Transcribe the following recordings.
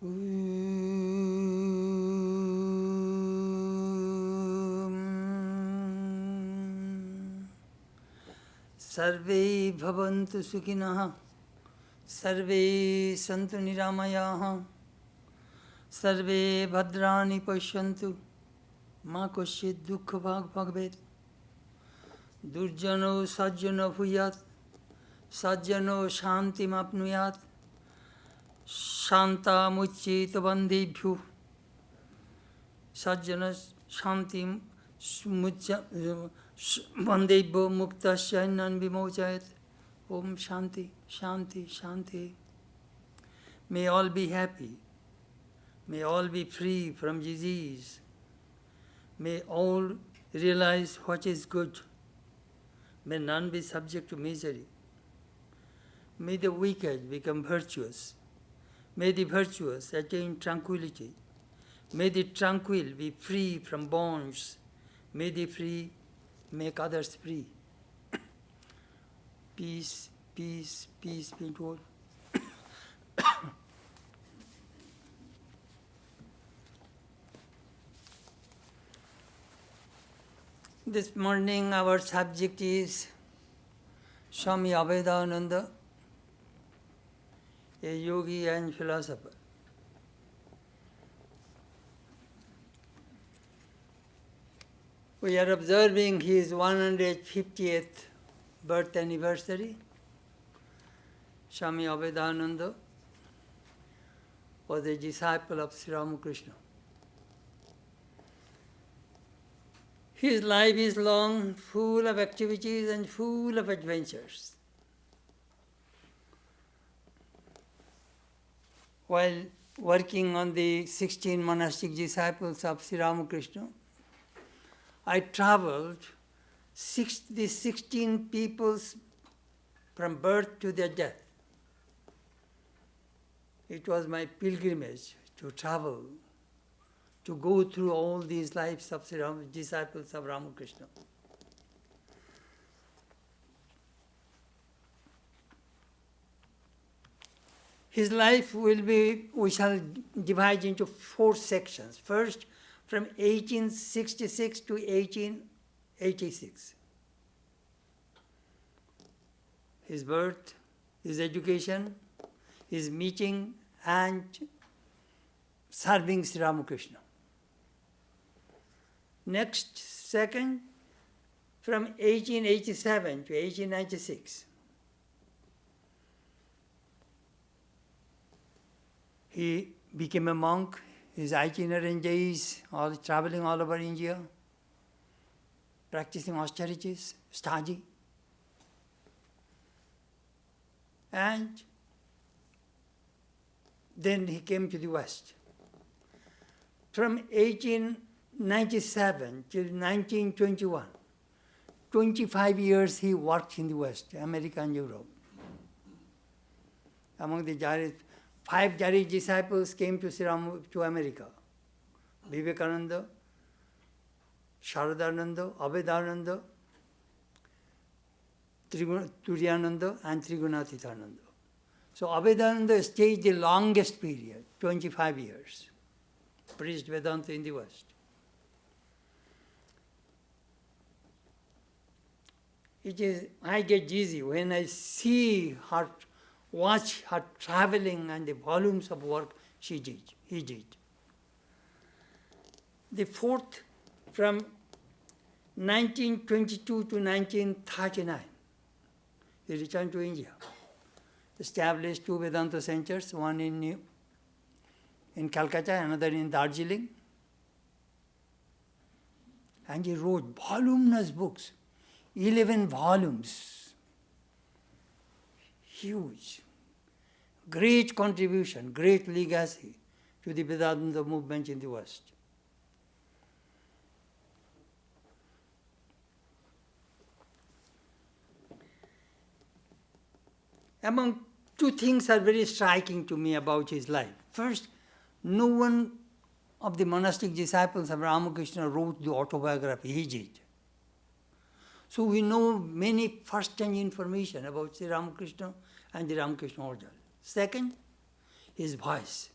Sarve bhavantu sukhinah, sarve santu niramayah, sarve bhadrani pashyantu, ma kasyid dukkha bhag bhagaved. Durjano sajjano bhuyat, sajjano shantim apnuyat, shanta muccita bandebhyu, sajjana shantim bandebhyo muktasya vimochayat. Om Shanti, Shanti, Shanti. May all be happy. May all be free from disease. May all realize what is good. May none be subject to misery. May the wicked become virtuous. May the virtuous attain tranquility. May the tranquil be free from bonds. May the free make others free. Peace, peace, peace be to all. This morning our subject is Swami Abhedananda, a yogi and philosopher. We are observing his 150th birth anniversary. Swami Abhedananda was a disciple of Sri Ramakrishna. His life is long, full of activities and full of adventures. While working on the 16 monastic disciples of Sri Ramakrishna, I traveled the 16 peoples from birth to their death. It was my pilgrimage to travel, to go through all these lives of disciples of Ramakrishna. His life we shall divide into 4 sections. First, from 1866 to 1886. His birth, his education, his meeting, and serving Sri Ramakrishna. Next, second, from 1887 to 1896. He became a monk. His itinerant days, traveling all over India, practicing austerities, study. And then he came to the West. From 1897 till 1921, 25 years he worked in the West, America and Europe. Among the 5 Jari disciples came to America. Vivekananda, Sharadananda, Abhedananda, Turiyananda, and Trigunatitananda. So Abhedananda stayed the longest period, 25 years. Preached Vedanta in the West. I get dizzy when I see her, watch her traveling and the volumes of work he did. The 4th, from 1922 to 1939, he returned to India, established 2 Vedanta centers, one in Calcutta, another in Darjeeling. And he wrote voluminous books, 11 volumes. Huge. Great contribution, great legacy to the Vedanta movement in the West. Among 2 things are very striking to me about his life. First, no one of the monastic disciples of Ramakrishna wrote the autobiography, he did. So we know many first-hand information about Sri Ramakrishna and the Ramakrishna order. Second, his voice.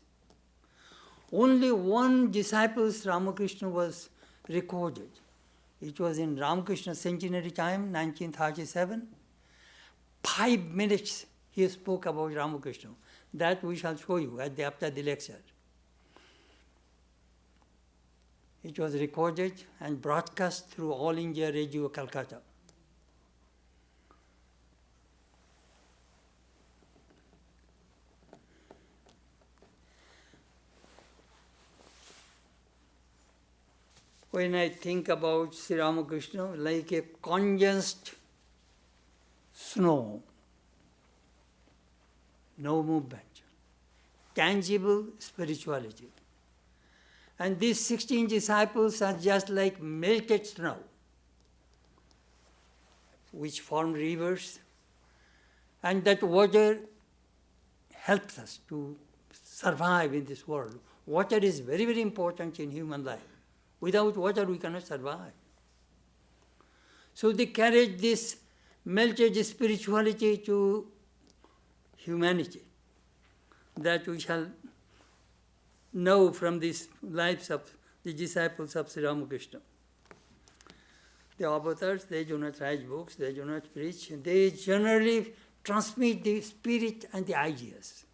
Only one disciple, Ramakrishna, was recorded. It was in Ramakrishna centenary time, 1937. 5 minutes he spoke about Ramakrishna. That we shall show you after the lecture. It was recorded and broadcast through All India Radio, Calcutta. When I think about Sri Ramakrishna, like a condensed snow, no movement, tangible spirituality. And these 16 disciples are just like melted snow, which form rivers, and that water helps us to survive in this world. Water is very, very important in human life. Without water, we cannot survive. So they carried this melted spirituality to humanity, that we shall know from these lives of the disciples of Sri Ramakrishna. The avatars, they do not write books, they do not preach, they generally transmit the spirit and the ideas,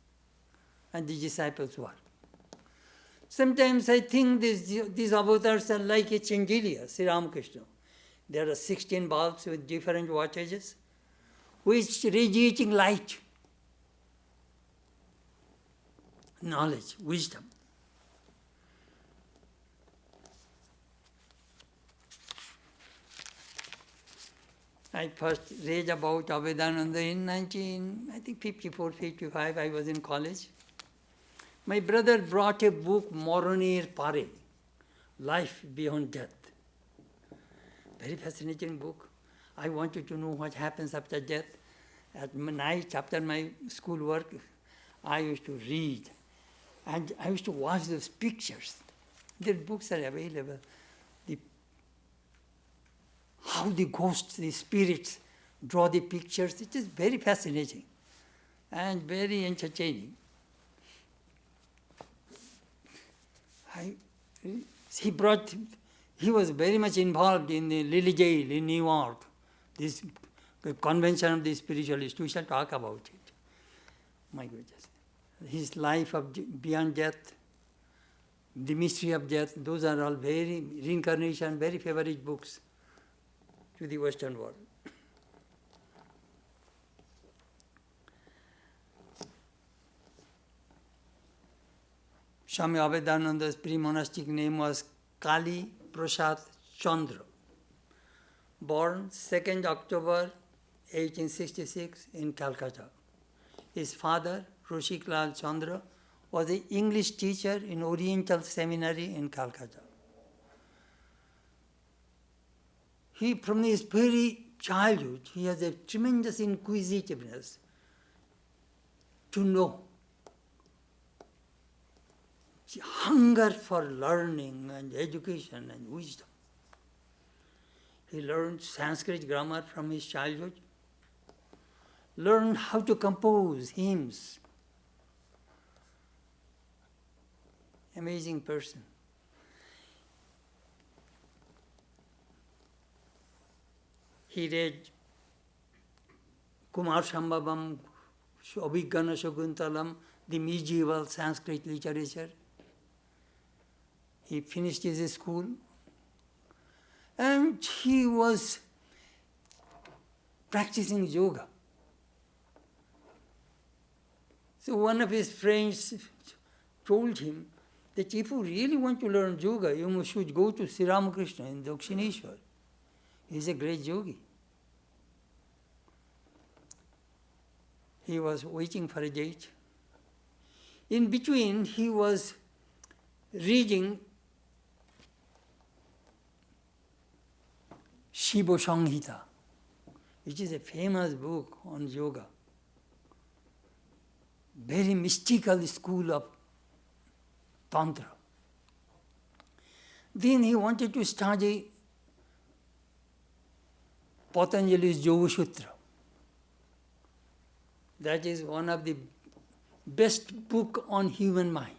and the disciples' work. Sometimes I think these avatars are like a chandelier, Sri Ramakrishna. There are 16 bulbs with different wattages, which radiating light, knowledge, wisdom. I first read about Abhedananda in 1954, 55. I was in college. My brother brought a book, Moronir Pare, Life Beyond Death. Very fascinating book. I wanted to know what happens after death. At night, after my schoolwork, I used to read. And I used to watch those pictures. Their books are available. How the ghosts, the spirits draw the pictures. It is very fascinating and very entertaining. He was very much involved in the Lily Jail in New York, this convention of the spiritualists. We shall talk about it. My goodness. His life of beyond death, the mystery of death, those are all very, reincarnation, very favorite books to the Western world. Swami Abhedananda's pre-monastic name was Kali Prasad Chandra, born 2nd October 1866 in Calcutta. His father, Rushiklal Chandra, was an English teacher in Oriental Seminary in Calcutta. From his very childhood, he has a tremendous inquisitiveness to know, hunger for learning and education and wisdom. He learned Sanskrit grammar from his childhood, learned how to compose hymns. Amazing person. He read Kumar Sambhavam, Abhignana Shakuntalam, the medieval Sanskrit literature. He finished his school, and he was practicing yoga. So one of his friends told him that if you really want to learn yoga, you should go to Sri Ramakrishna in Dakshineshwar. He's a great yogi. He was waiting for a date. In between, he was reading Shiva Samhita, which is a famous book on yoga. Very mystical school of Tantra. Then he wanted to study Patanjali's Yoga Sutra. That is one of the best book on human mind.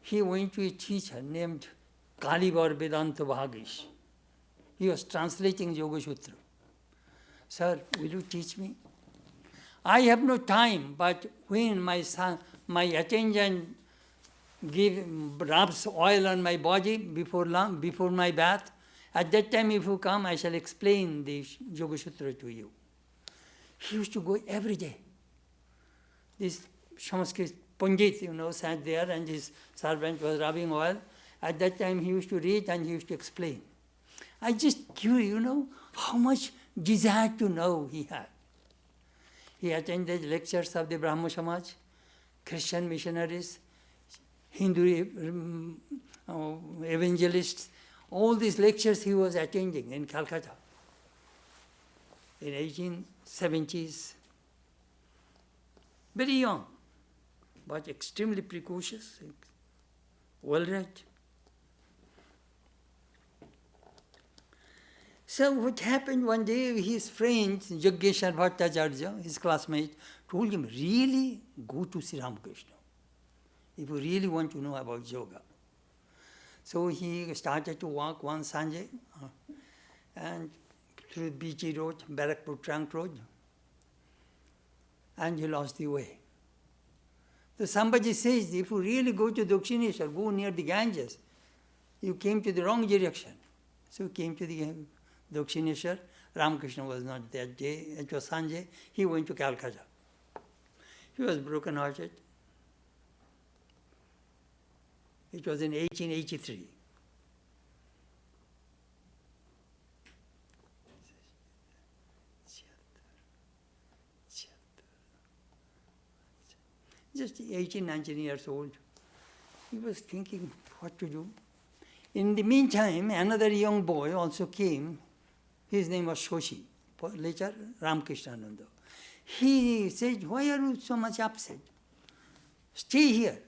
he went to a teacher named Kalivar Vedanta Bhagish. He was translating Yoga Sutra. Sir, will you teach me? I have no time, but when my attendant rubs oil on my body before my bath, at that time if you come, I shall explain the Yoga Sutra to you. He used to go every day. This Sanskrit Pandit, sat there and his servant was rubbing oil. At that time he used to read and he used to explain. I just curious, how much desire to know he had. He attended lectures of the Brahmo Samaj, Christian missionaries, Hindu evangelists. All these lectures he was attending in Calcutta in 1870s. Very young, but extremely precocious, well-read. So what happened one day, his friend, Yogeshwar Bhattacharya, his classmate, told him, really go to Sri Ramakrishna if you really want to know about yoga. So he started to walk one Sunday and through BG Road, Barakpur Trunk Road, and he lost the way. So somebody says, if you really go to Dakshineshwar, go near the Ganges, you came to the wrong direction. So he came to the Dakshineshwar. Ramakrishna was not that day. It was Sanjay. He went to Calcutta. He was broken-hearted. It was in 1883. Just 18, 19 years old. He was thinking what to do. In the meantime, another young boy also came. His name was Shoshi, later Ramakrishnananda. He said, why are you so much upset? Stay here.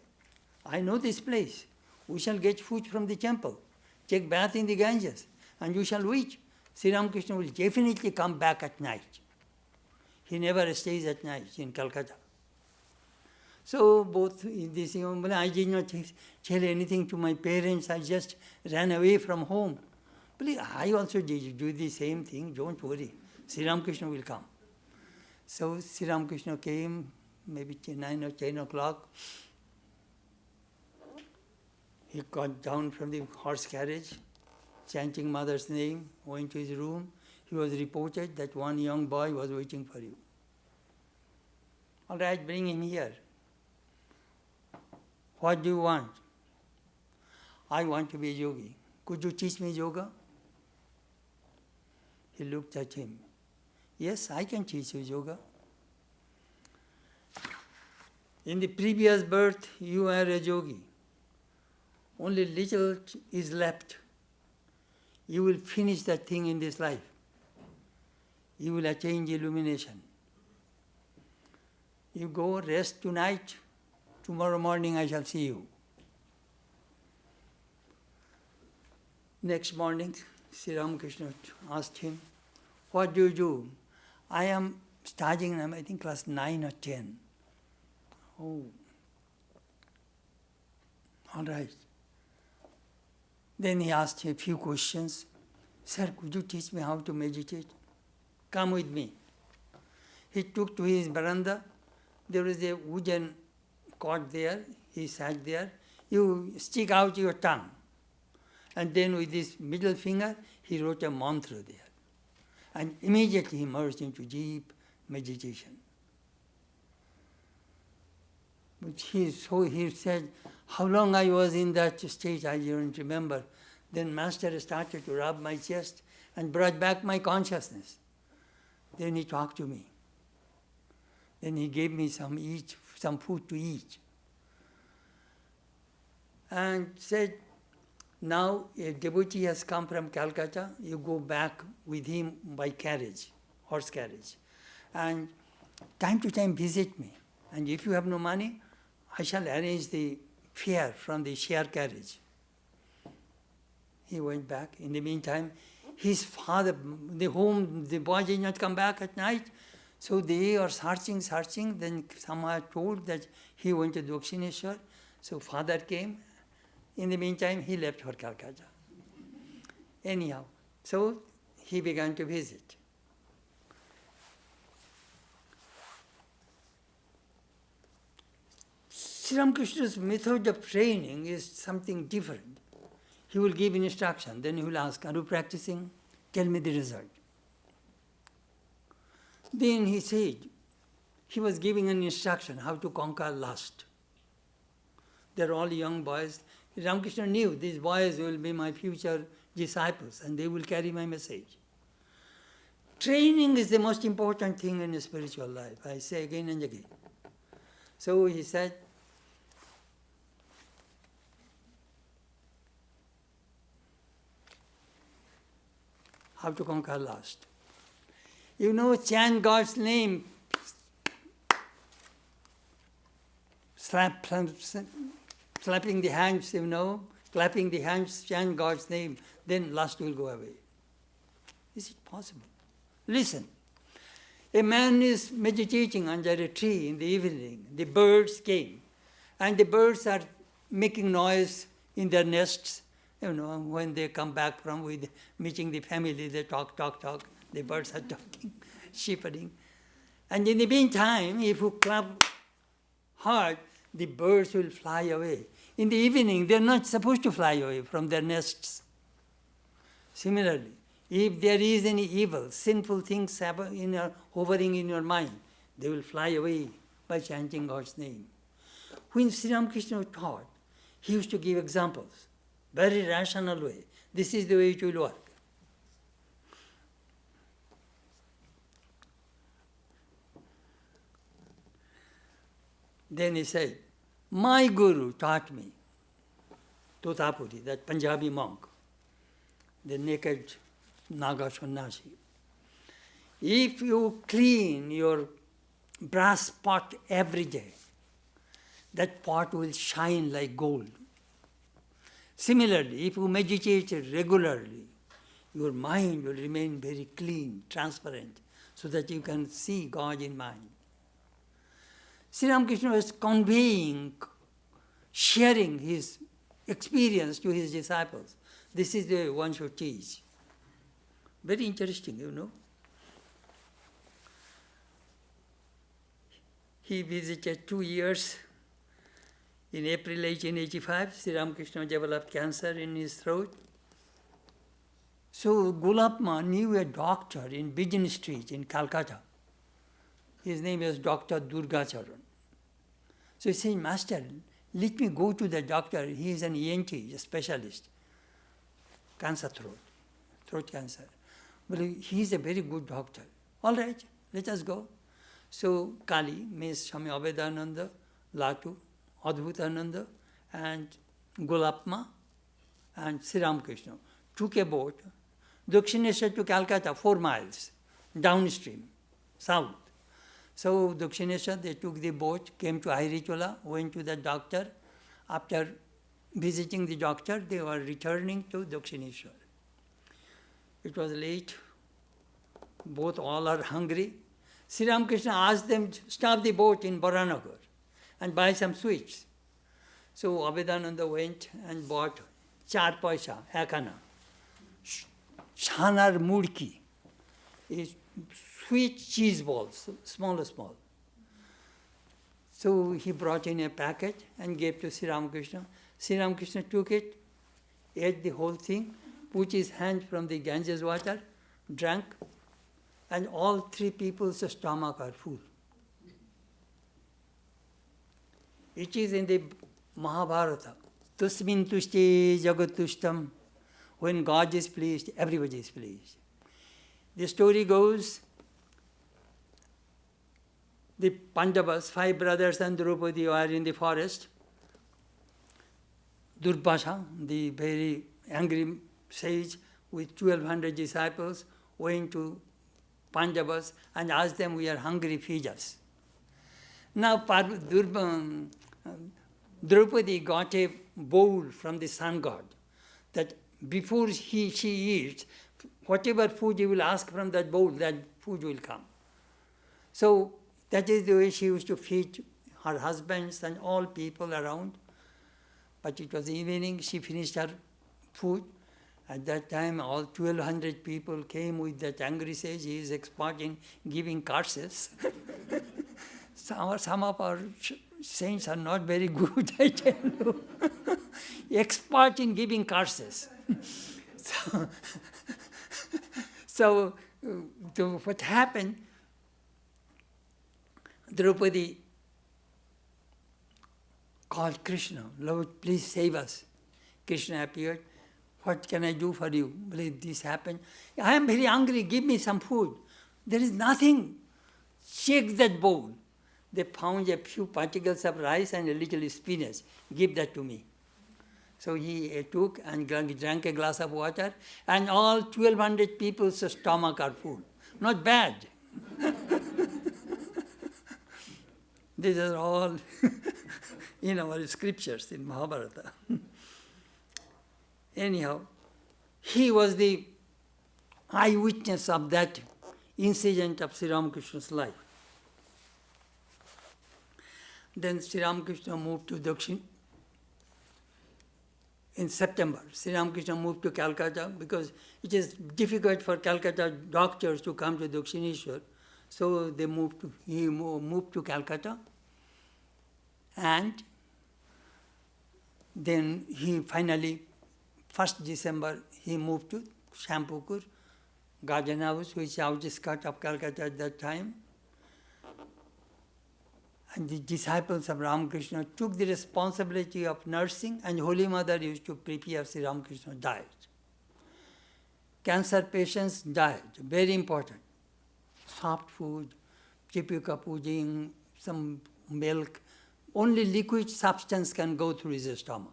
I know this place. We shall get food from the temple, take bath in the Ganges, and you shall wait. Sri Ramakrishna will definitely come back at night. He never stays at night in Calcutta. So both this young, I did not tell anything to my parents. I just ran away from home. But I also did do the same thing. Don't worry. Sri Ramakrishna will come. So Sri Ramakrishna came maybe 9 or 10 o'clock. He got down from the horse carriage, chanting mother's name, went to his room. He was reported that one young boy was waiting for you. All right, bring him here. What do you want? I want to be a yogi. Could you teach me yoga? He looked at him. Yes, I can teach you yoga. In the previous birth, you were a yogi. Only little is left. You will finish that thing in this life. You will attain illumination. You go rest tonight. Tomorrow morning I shall see you. Next morning, Sri Ramakrishna asked him, what do you do? I am studying, I think class 9 or 10. Oh, all right. Then he asked a few questions. Sir, could you teach me how to meditate? Come with me. He took to his veranda. There was a wooden cot there. He sat there. You stick out your tongue. And then with his middle finger, he wrote a mantra there. And immediately he merged into deep meditation. But he said, how long I was in that state, I don't remember. Then Master started to rub my chest and brought back my consciousness. Then he talked to me. Then he gave me some food to eat. And said, now a devotee has come from Calcutta, you go back with him by carriage, horse carriage. And time to time visit me. And if you have no money, I shall arrange the fare from the share carriage. He went back. In the meantime, his father, the boy did not come back at night. So they are searching. Then someone told that he went to Dakshineshwar. So father came In the meantime, he left for Calcutta. Anyhow, so he began to visit. Sri Ramakrishna's method of training is something different. He will give instruction, then he will ask, are you practicing? Tell me the result. Then he said, he was giving an instruction how to conquer lust. They're all young boys. Ramakrishna knew these boys will be my future disciples and they will carry my message. Training is the most important thing in a spiritual life, I say again and again. So he said, how to conquer lust. You know, chant God's name, slapping the hands, you know, clapping the hands, chant God's name, then lust will go away. Is it possible? Listen, a man is meditating under a tree in the evening. The birds came, and the birds are making noise in their nests. You know, when they come back from meeting the family, they talk. The birds are talking, shivering. And in the meantime, if you clap hard, the birds will fly away. In the evening, they're not supposed to fly away from their nests. Similarly, if there is any evil, sinful things hovering in your mind, they will fly away by chanting God's name. When Sri Ramakrishna taught, he used to give examples. Very rational way. This is the way it will work. Then he said, my guru taught me, Totapuri, that Punjabi monk, the naked Naga Sannyasi. If you clean your brass pot every day, that pot will shine like gold. Similarly, if you meditate regularly, your mind will remain very clean, transparent, so that you can see God in mind. Sri Ramakrishna was conveying, sharing his experience to his disciples. This is the way one should teach. Very interesting, you know. He visited 2 years. In April 1885, Sri Ramakrishna developed cancer in his throat. So Gulapma knew a doctor in Bijan Street in Calcutta. His name is Dr. Durgacharan. So he said, Master, let me go to the doctor. He is an ENT, a specialist. Cancer throat cancer. But he is a very good doctor. All right, let us go. So Kali means Swami Abhedananda, Latu, Adbhutananda, and Gulapma, and Sri Ramakrishna took a boat, Dakshineshwar to Calcutta, 4 miles, downstream, south. So Dakshineshwar, they took the boat, came to Ahirichola, went to the doctor. After visiting the doctor, they were returning to Dakshineshwar. It was late. Both all are hungry. Sri Ramakrishna asked them to stop the boat in Baranagar and buy some sweets. So Abhedananda went and bought 4 paisa, hakana, shanar murki, sweet cheese balls, small. So he brought in a packet and gave to Sri Ramakrishna. Sri Ramakrishna took it, ate the whole thing, put his hand from the Ganges water, drank, and all 3 people's stomach are full. It is in the Mahabharata. Tusmin tushti jagatushtam. When God is pleased, everybody is pleased. The story goes, the Pandavas, 5 brothers and Draupadi are in the forest. Durvasa, the very angry sage with 1200 disciples, went to Pandavas and asked them, we are hungry, feed us. Now Draupadi got a bowl from the sun god that before she eats, whatever food you will ask from that bowl, that food will come. So that is the way she used to feed her husbands and all people around. But it was evening, she finished her food. At that time, all 1,200 people came with that angry sage. He is expert in giving curses. Some of our saints are not very good, I tell you. Expert in giving curses. So, what happened, Draupadi called Krishna, Lord, please save us. Krishna appeared. What can I do for you? Will this happen? I am very hungry, give me some food. There is nothing. Shake that bowl. They found a few particles of rice and a little spinach. Give that to me. So he took and drank a glass of water, and all 1,200 people's stomach are full. Not bad. These are all in our scriptures, in Mahabharata. Anyhow, he was the eyewitness of that incident of Sri Ramakrishna's life. Then Sri Ramakrishna moved to Dakshin. In September, Sri Ramakrishna moved to Calcutta because it is difficult for Calcutta doctors to come to Dakshineshwar. So he moved to Calcutta, and then he finally, 1st December, he moved to Shampukur, Garden House, which is outskirts of Calcutta at that time. And the disciples of Ramakrishna took the responsibility of nursing, and Holy Mother used to prepare Sri Ramakrishna's diet. Cancer patients' diet, very important. Soft food, chipika pudding, some milk. Only liquid substance can go through his stomach.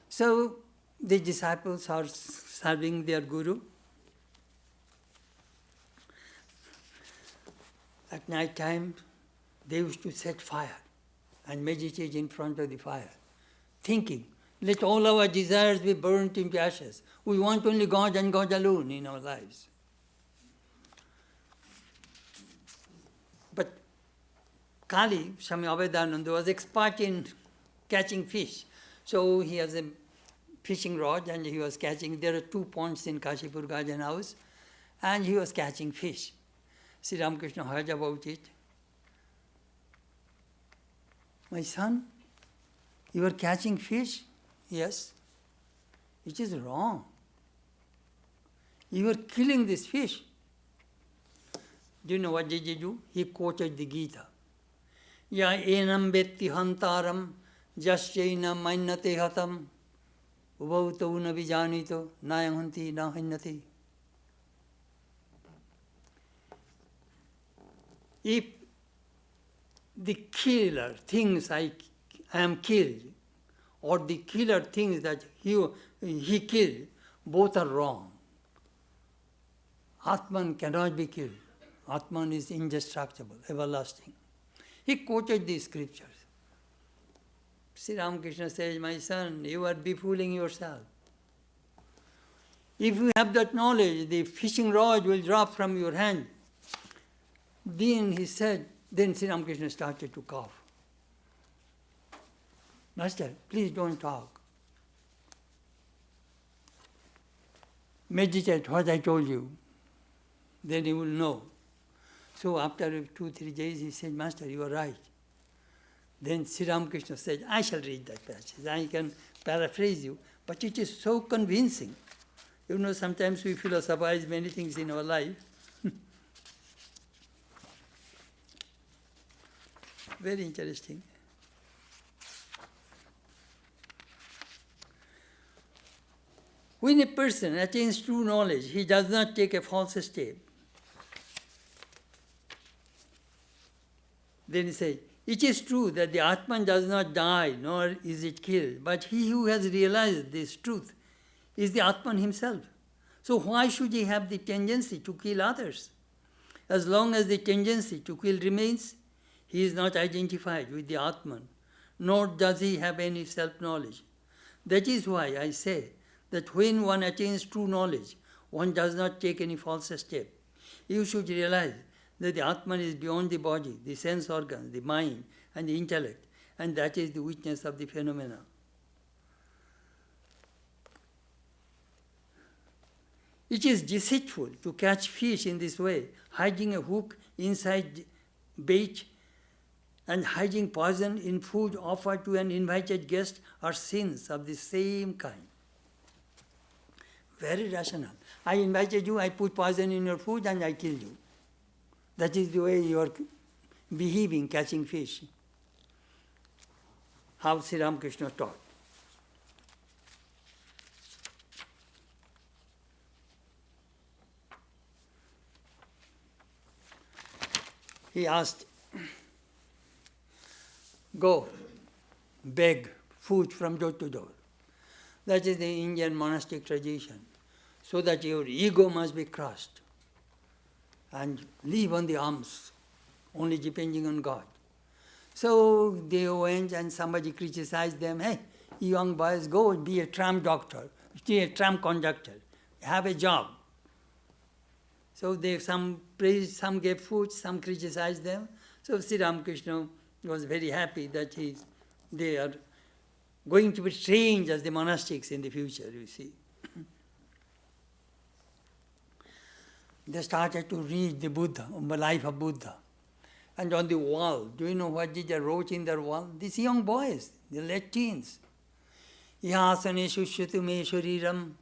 So the disciples are serving their guru. At night time, they used to set fire and meditate in front of the fire, thinking, let all our desires be burnt into ashes. We want only God and God alone in our lives. But Kali, Swami Abhedananda, was expert in catching fish. So he has a fishing rod and he was catching. There are 2 ponds in Kashipur Garden House, and he was catching fish. Sri Ramakrishna heard about it. My son, you are catching fish? Yes. It is wrong. You are killing this fish. Do you know what did he do? He quoted the Gita. Ya enam vetti hantaram jasyaina mainate hatam ubhautau na vijanito nayam hanti na hanyati. If the killer thinks I am killed, or the killer thinks that he killed, both are wrong. Atman cannot be killed. Atman is indestructible, everlasting. He quoted these scriptures. Sri Ramakrishna says, my son, you are befooling yourself. If you have that knowledge, the fishing rod will drop from your hand. Then Sri Ramakrishna started to cough. Master, please don't talk. Meditate what I told you. Then you will know. So after 2-3 days, he said, Master, you are right. Then Sri Ramakrishna said, I shall read that passage. I can paraphrase you, but it is so convincing. You know, sometimes we philosophize many things in our life. Very interesting. When a person attains true knowledge, he does not take a false step. Then he says, it is true that the Atman does not die, nor is it killed, but he who has realized this truth is the Atman himself. So why should he have the tendency to kill others? As long as the tendency to kill remains, he is not identified with the Atman, nor does he have any self-knowledge. That is why I say that when one attains true knowledge, one does not take any false step. You should realize that the Atman is beyond the body, the sense organs, the mind, and the intellect, and that is the witness of the phenomena. It is deceitful to catch fish in this way, hiding a hook inside bait and hiding poison in food offered to an invited guest are sins of the same kind. Very rational. I invited you, I put poison in your food and I killed you. That is the way you are behaving, catching fish. How Sri Ramakrishna taught. He asked, go, beg food from door to door. That is the Indian monastic tradition. So that your ego must be crushed and live on the alms, only depending on God. So they went and somebody criticized them, hey, you young boys, go be a tram doctor, be a tram conductor, have a job. So they some praised, some gave food, some criticized them. So Sri Ramakrishna was very happy that they are going to be trained as the monastics in the future, you see. They started to read the Buddha, the life of Buddha. And on the wall, do you know what they wrote in their wall? These young boys, the late teens. Ihasane shushyatu me shariram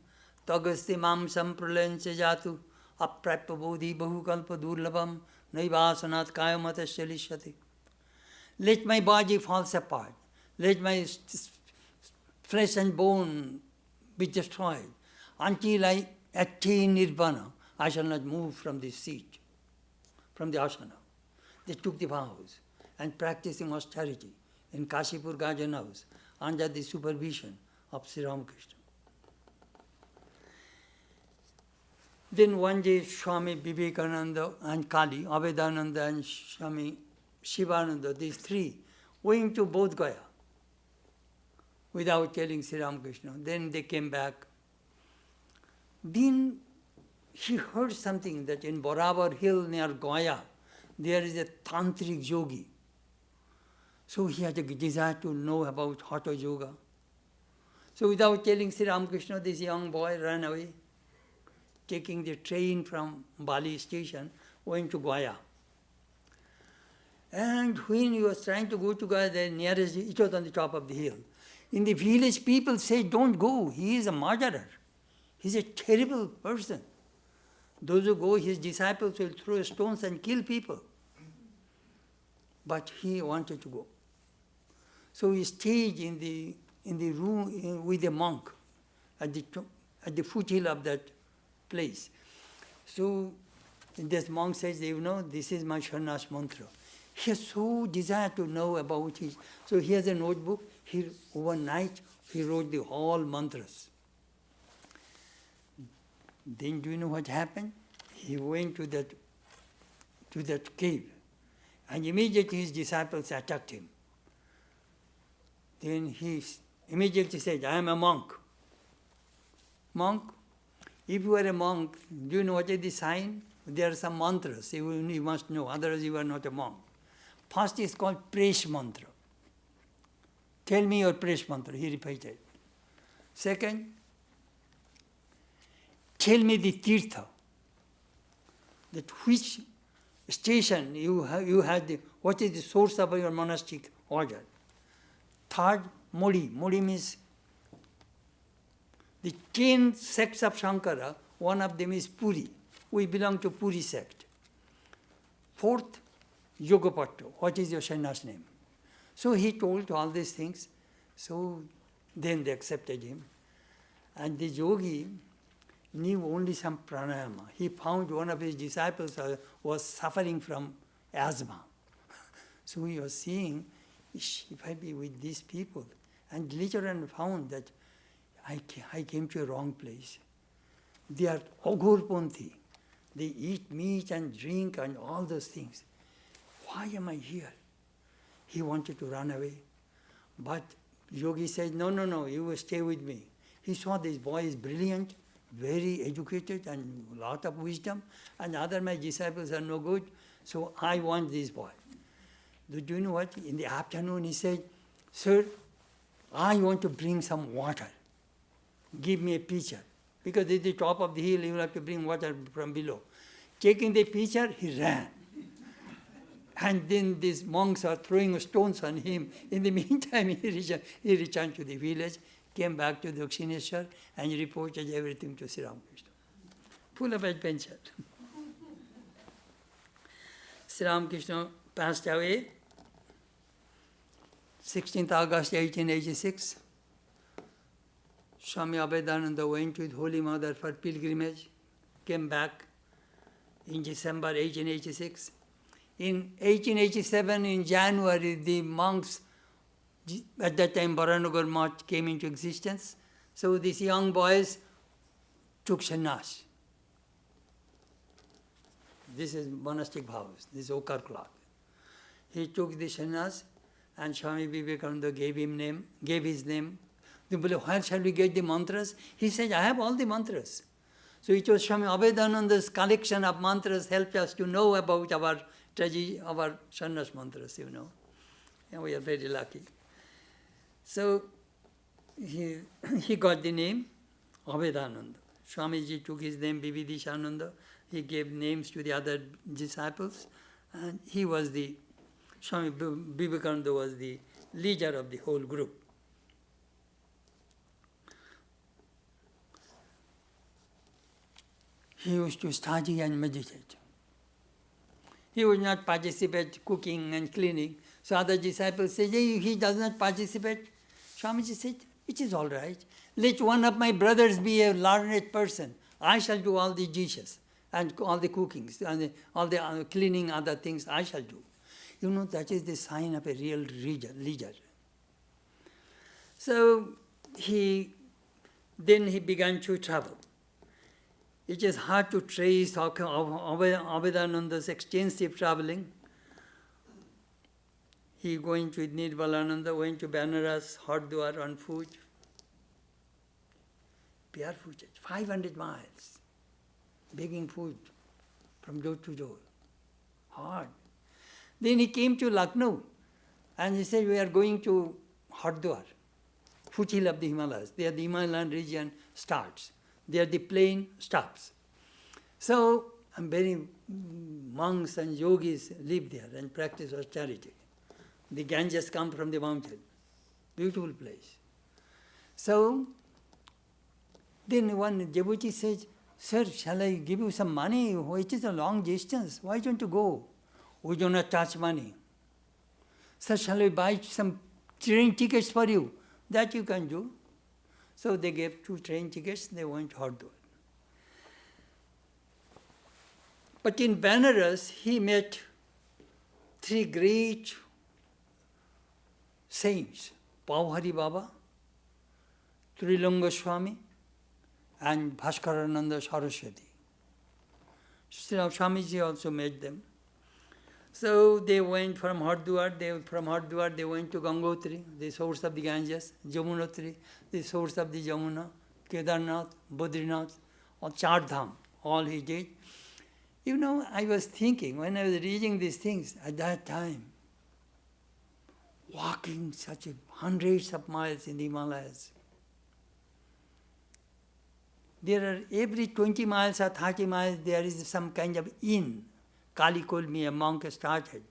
tagaste mam sampralancha jatu aprapya bodhi bahukalpa durlabam naivasanat kayamatasya lishyate. Let my body falls apart. Let my flesh and bone be destroyed. Until I attain nirvana, I shall not move from this seat, from the asana. They took the vows and practicing austerity in Kashipur Garden House under the supervision of Sri Ramakrishna. Then one day Swami Vivekananda and Kali, Abhedananda and Swami Shivananda, these three, went to Bodh Gaya without telling Sri Ramakrishna. Then they came back. Then he heard something that in Borabar Hill near Gaya, there is a tantric yogi. So he had a desire to know about Hatha Yoga. So without telling Sri Ramakrishna, this young boy ran away, taking the train from Bali station, went to Gaya. And when he was trying to go to Gaya, the nearest, it was on the top of the hill. In the village, people say, don't go, he is a murderer. He's a terrible person. Those who go, his disciples will throw stones and kill people. But he wanted to go. So he stayed in the room with a monk at the foothill of that place. So this monk says, you know, this is my Sharnash mantra. He has so desire to know about his. So he has a notebook. Overnight, he wrote the whole mantras. Then do you know what happened? He went to that cave, and immediately his disciples attacked him. Then he immediately said, I am a monk. Monk? If you are a monk, do you know what is the sign? There are some mantras you must know, otherwise you are not a monk. First is called Presh mantra. Tell me your Presh mantra, he repeated. Second, tell me the tirtha, that which station you had, what is the source of your monastic order. Third, Modi. Modi means the 10 sects of Shankara, one of them is Puri. We belong to Puri sect. Fourth, Yogapatta. What is your sannyas name? So he told all these things. So then they accepted him. And the yogi knew only some pranayama. He found one of his disciples was suffering from asthma. So he was seeing, if I be with these people. And later on found that I came to a wrong place. They are Aghorpanthi. They eat meat and drink and all those things. Why am I here? He wanted to run away. But Yogi said, no, you will stay with me. He saw this boy is brilliant, very educated and a lot of wisdom, and other my disciples are no good, so I want this boy. Do you know what? In the afternoon he said, sir, I want to bring some water. Give me a pitcher. because it's the top of the hill, you will have to bring water from below. Taking the pitcher, he ran. And then these monks are throwing stones on him. In the meantime, he returned to the village, came back to Dakshineshwar, and reported everything to Sri Ramakrishna. Full of adventure. Sri Ramakrishna passed away 16th August 1886. Swami Abhedananda went with Holy Mother for pilgrimage, came back in December 1886. In 1887, in January, the monks, at that time Baranagar Math came into existence. So these young boys took sannyas. This is monastic vows, this is ochre cloth. He took the sannyas, and Swami Vivekananda gave his name. They said, where shall we get the mantras? He said, I have all the mantras. So it was Swami Abhedananda's collection of mantras helped us to know about our sannyas mantras, And we are very lucky. So he got the name Abhedananda. Swamiji took his name Vividishananda. He gave names to the other disciples. And Swami Vivekananda was the leader of the whole group. He used to study and meditate. He would not participate cooking and cleaning. So other disciples said, hey, he does not participate. Swamiji said, it is all right. Let one of my brothers be a learned person. I shall do all the dishes and all the cookings and all the cleaning, other things I shall do. That is the sign of a real leader. So then he began to travel. It is hard to trace Abhedananda's extensive traveling. He going to Nirmalananda, went to Banaras, Hardwar on foot. Barefooted, 500 miles, begging food from door to door. Hard. Then he came to Lucknow, and he said, we are going to Hardwar, foothill of the Himalayas. There the Himalayan region starts. There the plain stops. So many monks and yogis live there and practice austerity. The Ganges come from the mountain. Beautiful place. So then one devotee says, sir, shall I give you some money? It is a long distance. Why don't you go? We do not touch money. Sir, shall I buy some train tickets for you? That you can do. So they gave 2 train tickets, they went to Hardwar. But in Banaras, he met 3 great saints, Pauhari Baba, Trilanga Swami, and Bhaskarananda Saraswati. Swamiji also met them. So they went from Hardwar, they went to Gangotri, the source of the Ganges, Jamunotri, the source of the Jamuna, Kedarnath, Badrinath, or Char Dham, all he did. I was thinking, when I was reading these things, at that time, walking such hundreds of miles in the Himalayas, there are every 20 miles or 30 miles, there is some kind of inn. Kali Kulmi, a monk, started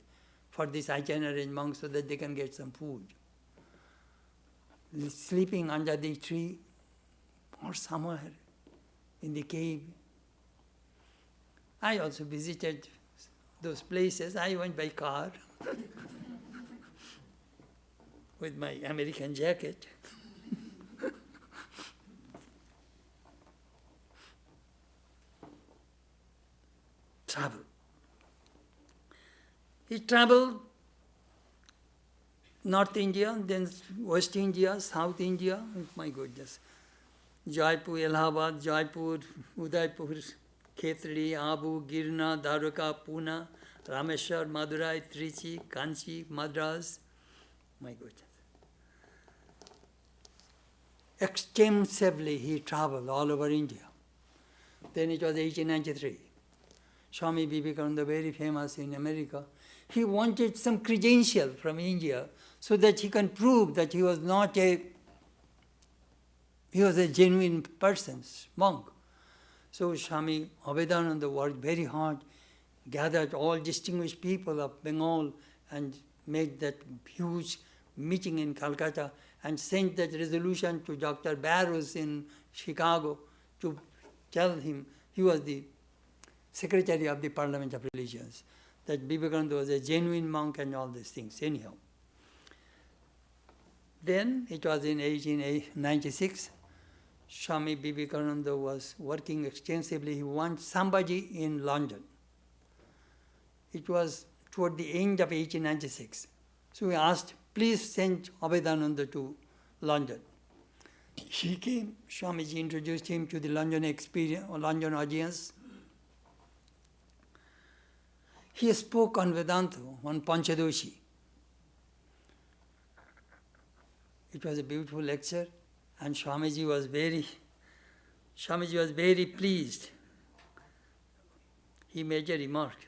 for this itinerary monks so that they can get some food. Sleeping under the tree or somewhere in the cave. I also visited those places. I went by car with my American jacket. Travel. He traveled North India, then West India, South India, my goodness. Jaipur, Allahabad, Jaipur, Udaipur, Khetri, Abu, Girna, Dwarka, Pune, Rameshwar, Madurai, Trichy, Kanchi, Madras. My goodness. Extensively he traveled all over India. Then it was 1893. Swami Vivekananda, very famous in America. He wanted some credential from India so that he can prove that he was not a He was a genuine person, monk. So Swami Abhedananda worked very hard, gathered all distinguished people of Bengal and made that huge meeting in Calcutta and sent that resolution to Dr. Barrows in Chicago to tell him, he was the secretary of the Parliament of Religions, that Vivekananda was a genuine monk and all these things. Anyhow, then it was in 1896, Swami Vivekananda was working extensively. He wanted somebody in London. It was toward the end of 1896. So he asked, please send Abhedananda to London. He came, Swamiji introduced him to the London audience. He spoke on Vedanta, on Panchadoshi. It was a beautiful lecture, and Swamiji was very pleased. He made a remark.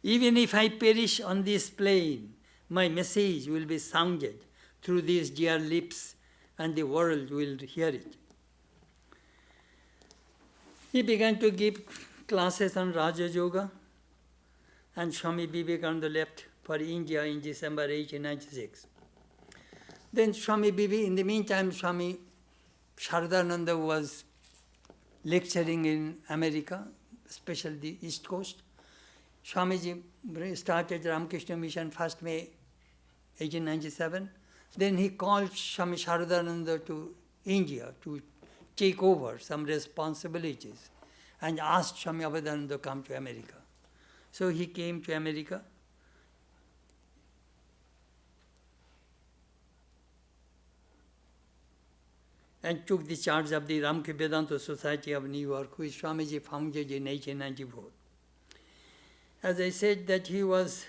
Even if I perish on this plain, my message will be sounded through these dear lips, and the world will hear it. He began to give classes on Raja Yoga, and Swami Vivekananda left for India in December 1896. Then in the meantime, Swami Sharadananda was lecturing in America, especially the East Coast. Swamiji started Ramakrishna Mission 1st May 1897. Then he called Swami Sharadananda to India to take over some responsibilities and asked Swami Abhedananda to come to America. So he came to America. And took the charge of the Ramakrishna Vedanta Society of New York, which Swamiji founded in 1894. As I said, that he was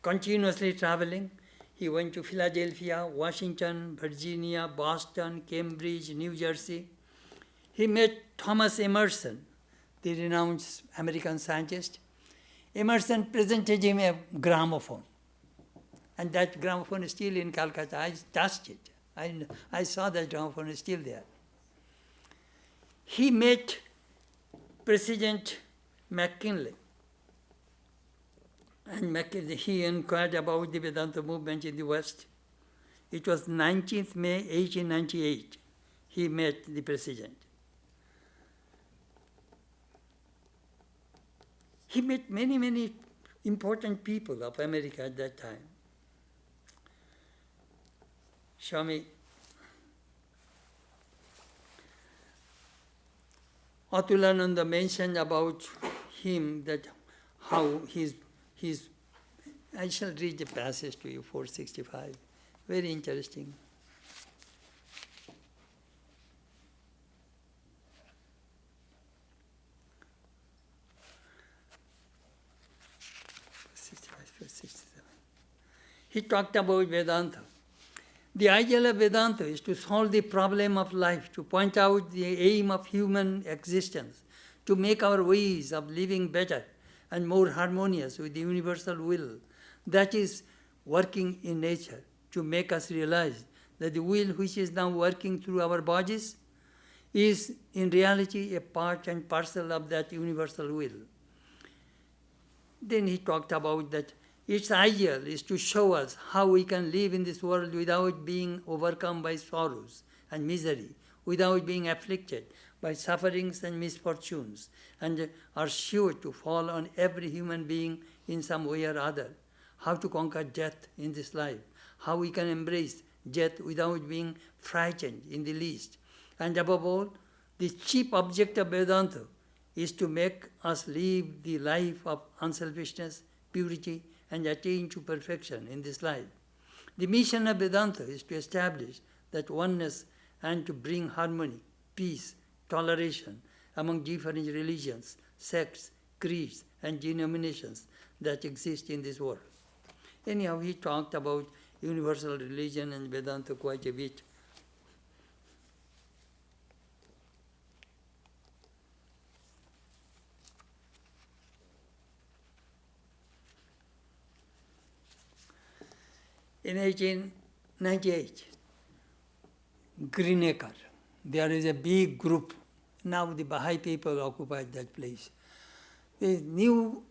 continuously traveling. He went to Philadelphia, Washington, Virginia, Boston, Cambridge, New Jersey. He met Thomas Emerson, the renowned American scientist. Emerson presented him a gramophone. And that gramophone is still in Calcutta. I touched it. I saw that gramophone is still there. He met President McKinley. And he inquired about the Vedanta movement in the West. It was 19th May 1898. He met the president. He met many, many important people of America at that time. Swami Atulananda mentioned about him that how he's I shall read the passage to you, 465. Very interesting. He talked about Vedanta. The ideal of Vedanta is to solve the problem of life, to point out the aim of human existence, to make our ways of living better and more harmonious with the universal will that is working in nature, to make us realize that the will which is now working through our bodies is in reality a part and parcel of that universal will. Then he talked about that its ideal is to show us how we can live in this world without being overcome by sorrows and misery, without being afflicted by sufferings and misfortunes, and are sure to fall on every human being in some way or other. How to conquer death in this life, how we can embrace death without being frightened in the least. And above all, the chief object of Vedanta is to make us live the life of unselfishness, purity, and attain to perfection in this life. The mission of Vedanta is to establish that oneness and to bring harmony, peace, toleration among different religions, sects, creeds, and denominations that exist in this world. Anyhow, he talked about universal religion and Vedanta quite a bit. In 1898, Greenacre, there is a big group. Now the Baha'i people occupy that place. With new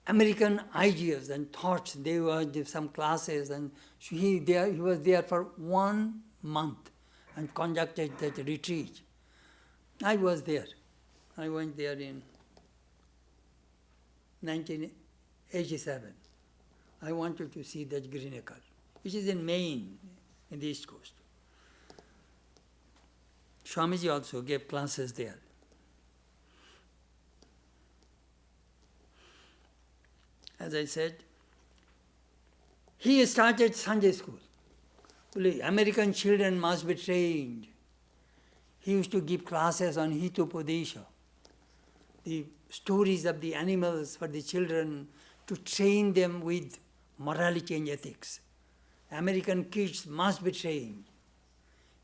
American ideas and thoughts. They were some classes, and he was there for 1 month and conducted that retreat. I was there. I went there in 1987. I wanted to see that Greenacre, which is in Maine, in the East Coast. Swamiji also gave classes there. As I said, he started Sunday school. American children must be trained. He used to give classes on Hitopadesha, the stories of the animals for the children, to train them with morality and ethics. American kids must be trained.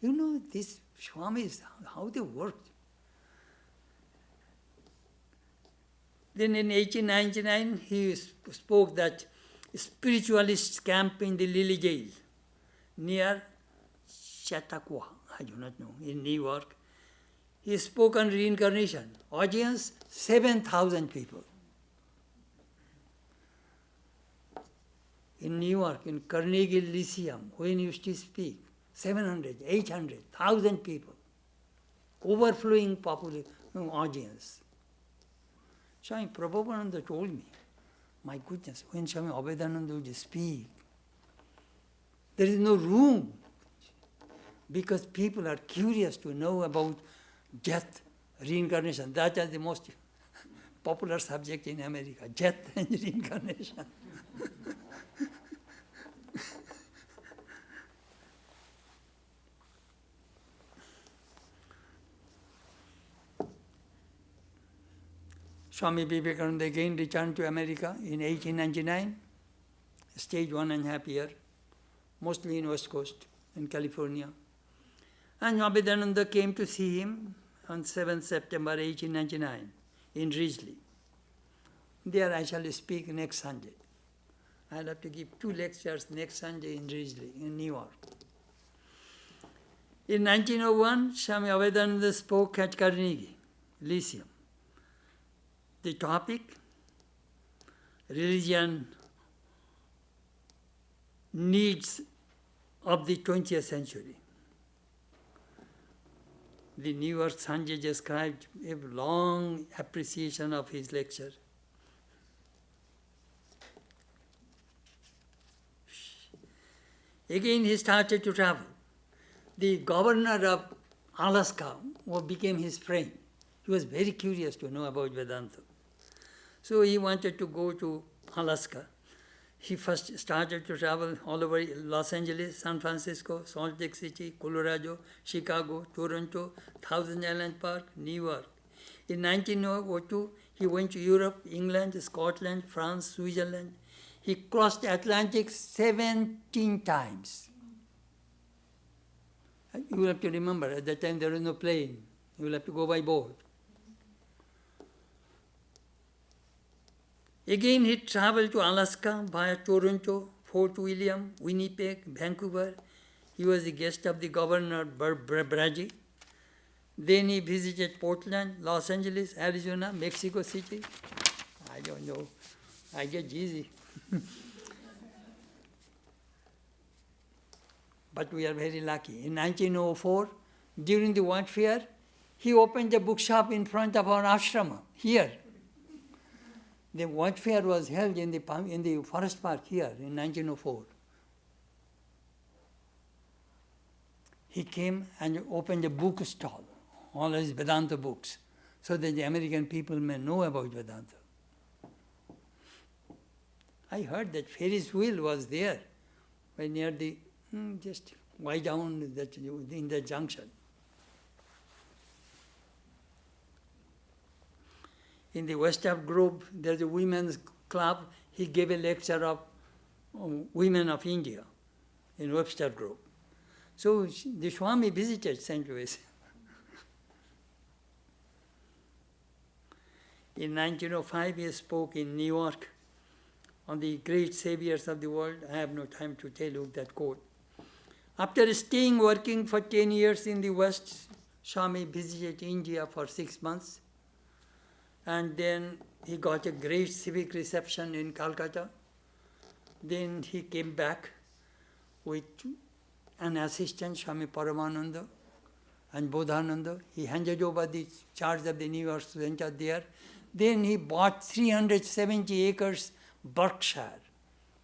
You know, these Swamis, how they worked. Then in 1899, he spoke that spiritualist camp in the Lily Jail near Chautauqua, I do not know, in New York. He spoke on reincarnation. Audience, 7,000 people. In New York, in Carnegie Lyceum, when he used to speak, 700, 800, 1,000 people, overflowing audience. Swami Prabhupada told me, my goodness, when Swami Abhedananda would speak, there is no room, because people are curious to know about death, reincarnation. That is the most popular subject in America, death and reincarnation. Swami Vivekananda again returned to America in 1899, stayed 1.5 years, mostly in West Coast, in California. And Abhedananda came to see him on 7th September 1899 in Ridgely. There I shall speak next Sunday. I'll have to give 2 lectures next Sunday in Ridgely, in New York. In 1901, Swami Abhedananda spoke at Carnegie Lyceum. The topic, religion needs of the 20th century. The New York Sunday described a long appreciation of his lecture. Again he started to travel. The governor of Alaska became his friend. He was very curious to know about Vedanta. So he wanted to go to Alaska. He first started to travel all over Los Angeles, San Francisco, Salt Lake City, Colorado, Chicago, Toronto, Thousand Island Park, New York. In 1902, he went to Europe, England, Scotland, France, Switzerland. He crossed the Atlantic 17 times. You will have to remember, at that time there was no plane. You will have to go by boat. Again, he traveled to Alaska via Toronto, Fort William, Winnipeg, Vancouver. He was the guest of the governor, Brady. Then he visited Portland, Los Angeles, Arizona, Mexico City. I don't know. I get dizzy. But we are very lucky. In 1904, during the World Fair, he opened a bookshop in front of our ashrama, here. The World Fair was held in the Forest Park here in 1904. He came and opened a book stall, all his Vedanta books, so that the American people may know about Vedanta. I heard that Ferris wheel was there, right near the, just way down in the junction. In the Western Grove, there's a women's club. He gave a lecture of women of India in Webster Grove. So the Swami visited St. Louis. In 1905, he spoke in New York on the great saviors of the world. I have no time to tell you that quote. After staying working for 10 years in the West, Swami visited India for 6 months, and then he got a great civic reception in Calcutta. Then he came back with an assistant, Swami Paramananda and Bodhananda. He handed over the charge of the New York Center there. Then he bought 370 acres Berkshire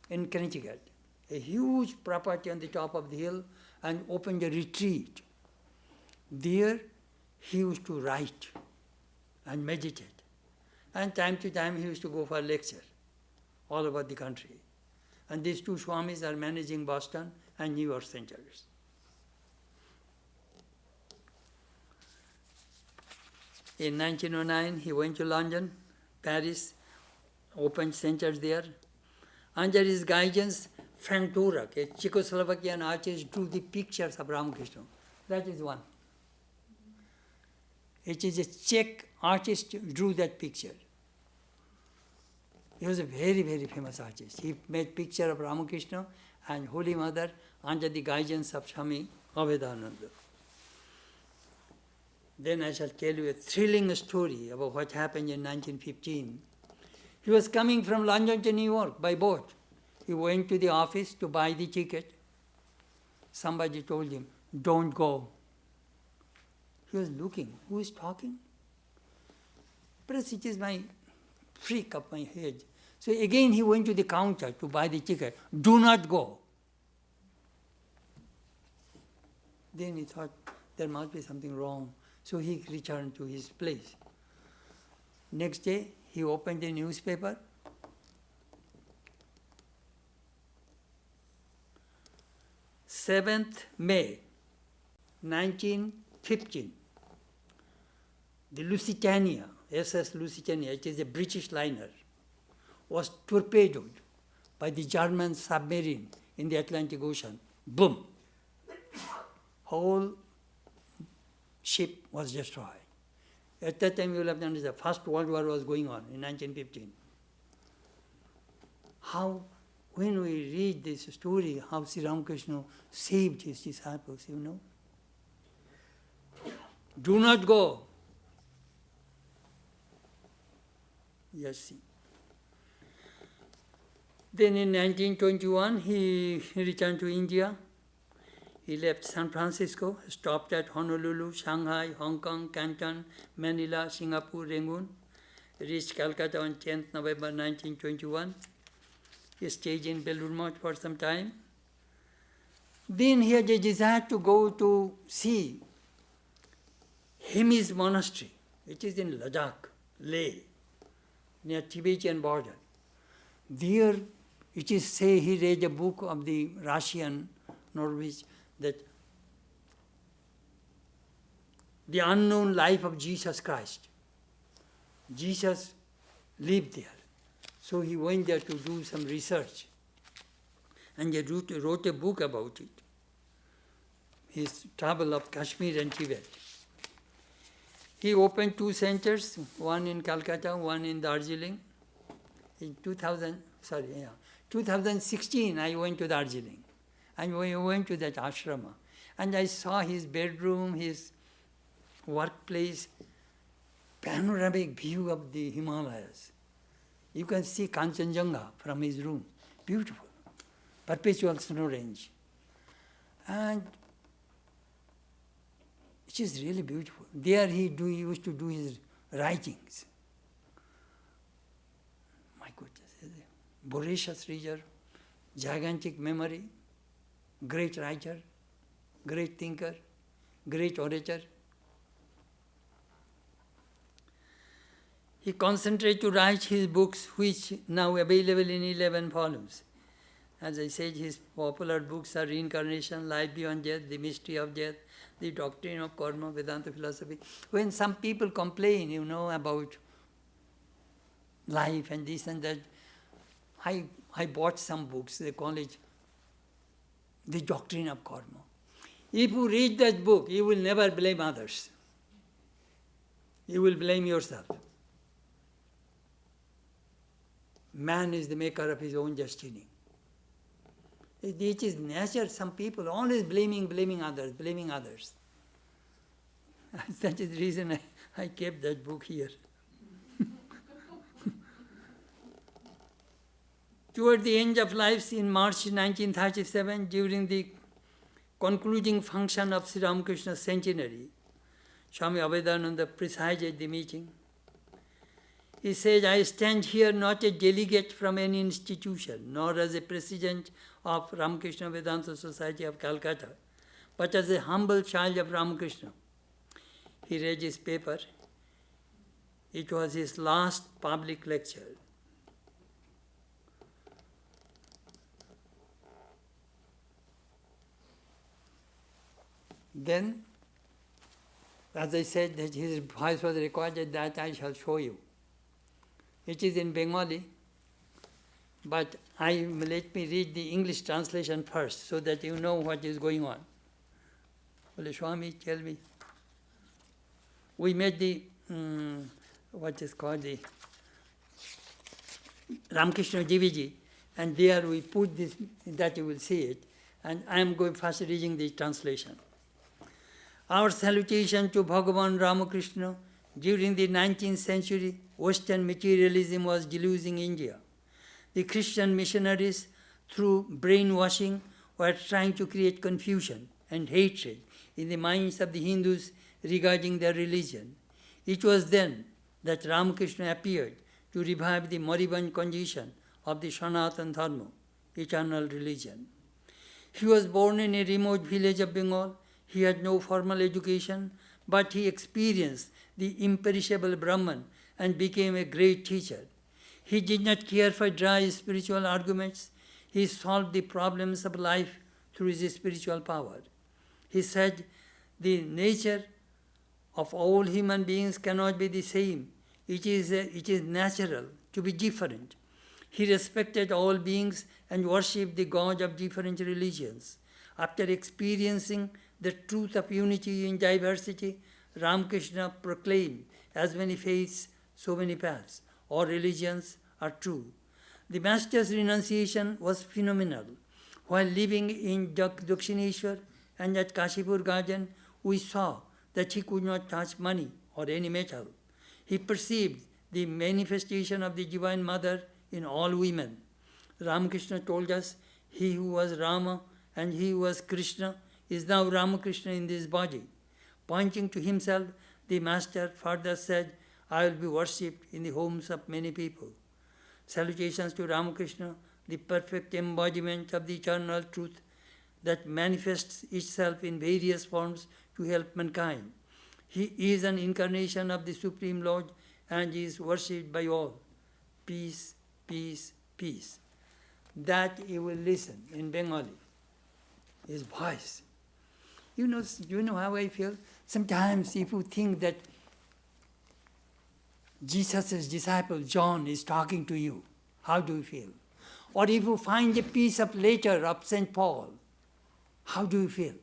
in Connecticut, a huge property on the top of the hill, and opened a retreat. There he used to write and meditate. And time to time he used to go for lecture all over the country. And these two Swamis are managing Boston and New York centers. In 1909, he went to London, Paris, opened centers there. Under his guidance, Frank Turek, a Czechoslovakian artist, drew the pictures of Ramakrishna. That is one. It is a Czech artist drew that picture. He was a very, very famous artist. He made picture of Ramakrishna and Holy Mother under the guidance of Swami Abhedananda. Then I shall tell you a thrilling story about what happened in 1915. He was coming from London to New York by boat. He went to the office to buy the ticket. Somebody told him, "Don't go." He was looking, who is talking? Perhaps it is my freak of my head. So again he went to the counter to buy the ticket. "Do not go." Then he thought there must be something wrong. So he returned to his place. Next day he opened the newspaper. 7th May 1915. The Lusitania, SS Lusitania, it is a British liner, was torpedoed by the German submarine in the Atlantic Ocean. Boom! Whole ship was destroyed. At that time, you will have to understand, the First World War was going on in 1915. How, when we read this story, how Sri Ramakrishna saved his disciples, you know. Do not go. Yes, see. Then in 1921, he returned to India. He left San Francisco, stopped at Honolulu, Shanghai, Hong Kong, Canton, Manila, Singapore, Rangoon. Reached Calcutta on 10th November 1921. He stayed in Belur for some time. Then he had a desire to go to see Hemis monastery. It is in Ladakh, Leh, near Tibetan border. There, it is say he read a book of the Russian Norwich that the unknown life of Jesus Christ. Jesus lived there. So he went there to do some research. And he wrote a book about it. His travel of Kashmir and Tibet. He opened 2 centers, one in Calcutta, one in Darjeeling. In 2016, I went to Darjeeling. And we went to that ashrama. And I saw his bedroom, his workplace, panoramic view of the Himalayas. You can see Kanchenjunga from his room. Beautiful. Perpetual snow range. And it is really beautiful. There he used to do his writings. My goodness. Voracious reader, gigantic memory, great writer, great thinker, great orator. He concentrated to write his books, which now available in 11 volumes. As I said, his popular books are Reincarnation, Life Beyond Death, The Mystery of Death, The Doctrine of Karma, Vedanta Philosophy. When some people complain, you know, about life and this and that, I bought some books, they call it The Doctrine of Karma. If you read that book, you will never blame others. You will blame yourself. man is the maker of his own destiny. It is nature. Some people always blaming others. That is the reason I kept that book here. Toward the end of life in March 1937, during the concluding function of Sri Ramakrishna's centenary, Swami Abhedananda presided the meeting. He said, I stand here not a delegate from any institution, nor as a president of Ramakrishna Vedanta Society of Calcutta, but as a humble child of Ramakrishna. He read his paper. It was his last public lecture. Then, as I said, that his voice was recorded, that I shall show you. It is in Bengali, but let me read the English translation first, so that you know what is going on. Well, Swami, tell me. We made the, what is called the Ramakrishna DVD, and there we put this, that you will see it, and I am going first reading the translation. Our salutation to Bhagavan Ramakrishna. During the 19th century, Western materialism was deluging India. The Christian missionaries, through brainwashing, were trying to create confusion and hatred in the minds of the Hindus regarding their religion. It was then that Ramakrishna appeared to revive the moribund condition of the Sanatana Dharma, eternal religion. He was born in a remote village of Bengal. He had no formal education, but he experienced the imperishable Brahman and became a great teacher. He did not care for dry spiritual arguments. He solved the problems of life through his spiritual power. He said, the nature of all human beings cannot be the same. It is natural to be different. He respected all beings and worshipped the God of different religions. After experiencing the truth of unity in diversity, Ramakrishna proclaimed, as many faiths, so many paths. All religions are true. The Master's renunciation was phenomenal. While living in Dakshineshwar and at Kashipur garden, we saw that he could not touch money or any metal. He perceived the manifestation of the Divine Mother in all women. Ramakrishna told us, he who was Rama and he who was Krishna is now Ramakrishna in this body. Pointing to himself, the Master further said, I will be worshipped in the homes of many people. Salutations to Ramakrishna, the perfect embodiment of the eternal truth that manifests itself in various forms to help mankind. He is an incarnation of the Supreme Lord and is worshipped by all. Peace, peace, peace. That you will listen in Bengali. His voice. You know how I feel? Sometimes if you think that Jesus' disciple John is talking to you, how do you feel? Or if you find a piece of letter of St. Paul, how do you feel?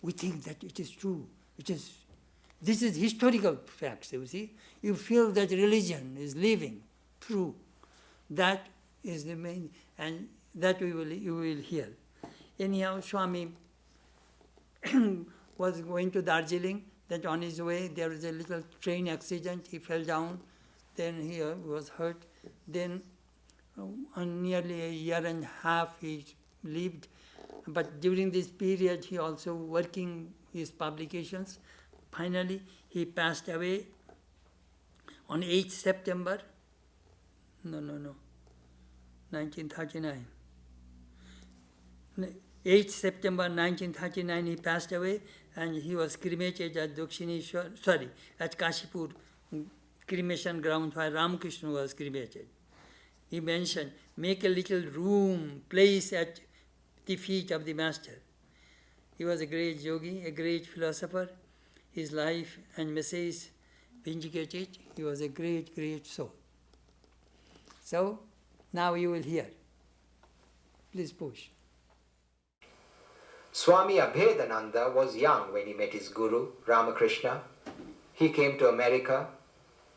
We think that it is true. This is historical facts, you see. You feel that religion is living true. That is the main, and that you will hear. Anyhow, Swami was going to Darjeeling, that on his way there was a little train accident, he fell down, then he was hurt. Then nearly a year and a half he lived, but during this period he also working his publications. Finally, he passed away on 8th September, 1939. 8th September 1939 he passed away, and he was cremated at at Kashipur cremation ground where Ramakrishna was cremated. He mentioned, make a little room, place at the feet of the Master. He was a great yogi, a great philosopher. His life and message vindicated. He was a great, great soul. So, now you will hear. Please push. Swami Abhedananda was young when he met his guru, Ramakrishna. He came to America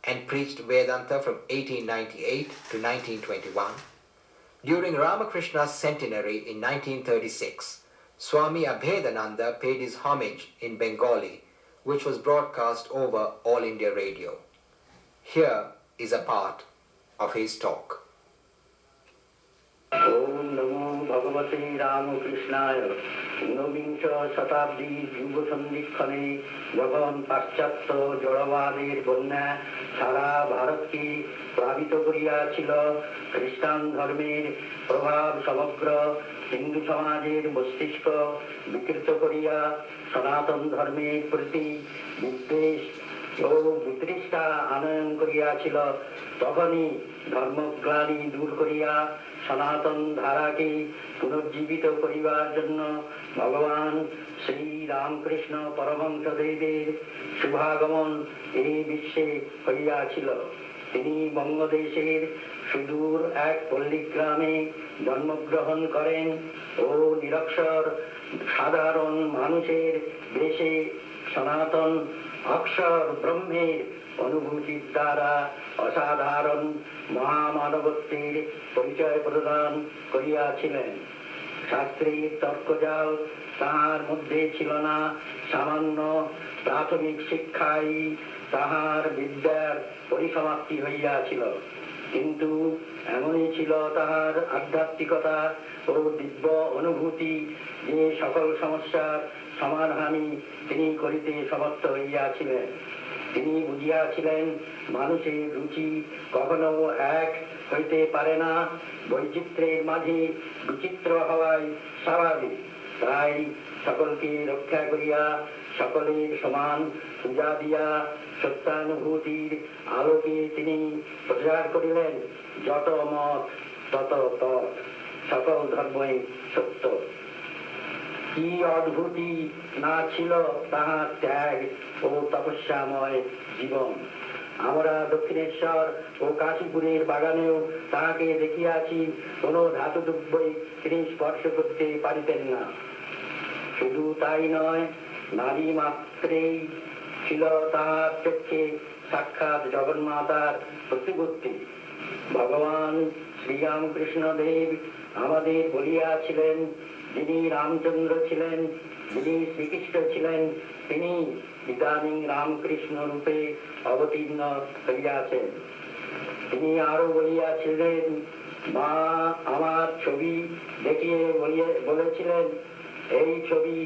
and preached Vedanta from 1898 to 1921. During Ramakrishna's centenary in 1936, Swami Abhedananda paid his homage in Bengali, which was broadcast over All India Radio. Here is a part of his talk. ओम नमो भगवते रामकृष्णाय ঊনবিংশ শতাব্দী যুব সন্ধিক্ষণে যখন পাশ্চাত্য জড়বাদের বন্যা সারা ভারতকে প্লাবিত করিয়াছিল, খ্রিস্টান ধর্মের প্রভাব সমগ্র হিন্দু সমাজের মস্তিষ্ক বিকৃত করিয়া সনাতন ধর্মের প্রতি বিদ্বেষ ও বিতৃষ্ণা আনয়ন করিয়াছিল, তখনই ধর্মগ্লানি দূর করিয়া সনাতন ধারাকে পুনর্জীবিত করিবার জন্য ভগবান শ্রী রামকৃষ্ণ পরমহংসদেবের শুভাগমন এই বিশ্বে হইয়াছিল। তিনি বঙ্গদেশের সুদূর এক পল্লীগ্রামে জন্মগ্রহণ করেন ও নিরক্ষর সাধারণ মানুষের দেশে সনাতন অক্ষর ব্রহ্মের অনুভূতির দ্বারা অসাধারণ মহামানবত্বের পরিচয় প্রদান করিয়াছিলেন। শাস্ত্রের তর্কজাল তাহার মধ্যে ছিল না, সামান্য প্রাথমিক শিক্ষাই তাহার বিদ্যার পরিসমাপ্তি হইয়াছিল। কিন্তু এমনই ছিল তাহার আধ্যাত্মিকতা ও দিব্য অনুভূতি যে সকল সমস্যার সমাধানই তিনি করিতে সমর্থ হইয়াছিলেন। তিনি বুঝিয়াছিলেন মানুষের রুচি কখনো এক হইতে পারে না, বৈচিত্র্যের মাঝে বিচিত্র হওয়াই স্বাভাবিক। তাই সকলকে রক্ষা করিয়া সকলের সমান পূজা দিয়া সত্যানুভূতির আলোকে তিনি প্রচার করিলেন, যত মত তত তৎ, সকল ধর্মই সত্য। কি অদ্ভুতি না ছিল তাহার ত্যাগ ও তপস্যাময় জীবন! আমরা দক্ষিণেশ্বর ও কাশীপুরের বাগানেও তাহাকে দেখিয়াছি, কোন ধাতুদ্রব্যই তিনি স্পর্শ করতে পারিতেন না। শুধু তাই নয়, নারী মাত্রেই ছিল তাহার চক্ষে সাক্ষাৎ জগন্মাতার প্রতিমূর্তি। ভগবান শ্রীরামকৃষ্ণ দেব আমাদের বলিয়াছিলেন, যিনি রামচন্দ্র ছিলেন, যিনি শ্রীকৃষ্ণ ছিলেন, তিনি ইদানীং রামকৃষ্ণ রূপে অবতীর্ণ হইয়াছেন। তিনি আরো বলিয়াছিলেন, মা আমার ছবি দেখিয়ে বলেছিলেন, এই ছবি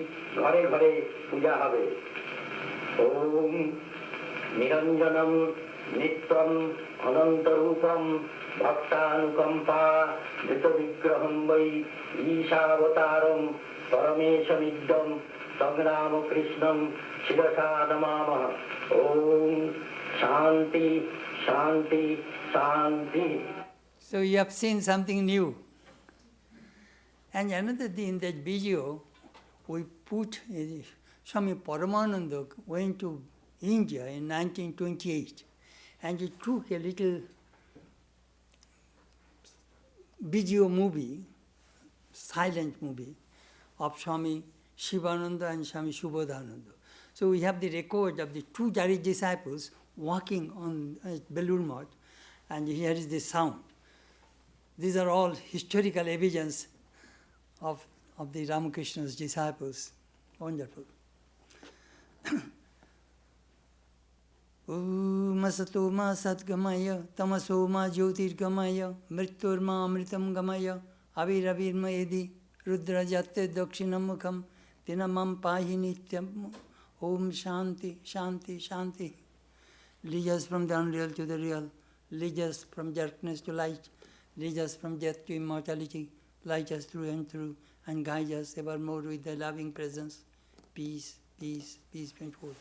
ঘরে ঘরে পূজা হবে। ওম নিরঞ্জনম নিত্যম অনন্তরূপম ভক্তানুকম্পা ধৃত বিগ্রহম বৈ ঈশাবতারম পরমেশমিদ্যম তং কৃষ্ণম শিরসা নমামঃ। ওম শান্তি শান্তি শান্তি। So you have seen something new. And another thing, in that video, we put Swami Paramananda went to India in 1928, and he took a little video movie, silent movie, of Swami Shivananda and Swami Subodhananda. So we have the record of the two Jari disciples walking on Belur Math, and here is the sound. These are all historical evidence of the Ramakrishna's disciples. Wonderful. Om asato ma satgamaya, tamaso ma jyotirgamaya, mrityurma amritam gamaya, avirma edi, rudra jatte dakshinammukham, dinamam pahi nityam. Om shanti, shanti, shanti. Lead us from the unreal to the real, lead us from darkness to light, lead us from death to immortality, light us through and through, and guide us evermore with thy loving presence. Peace, peace, peace, be with you.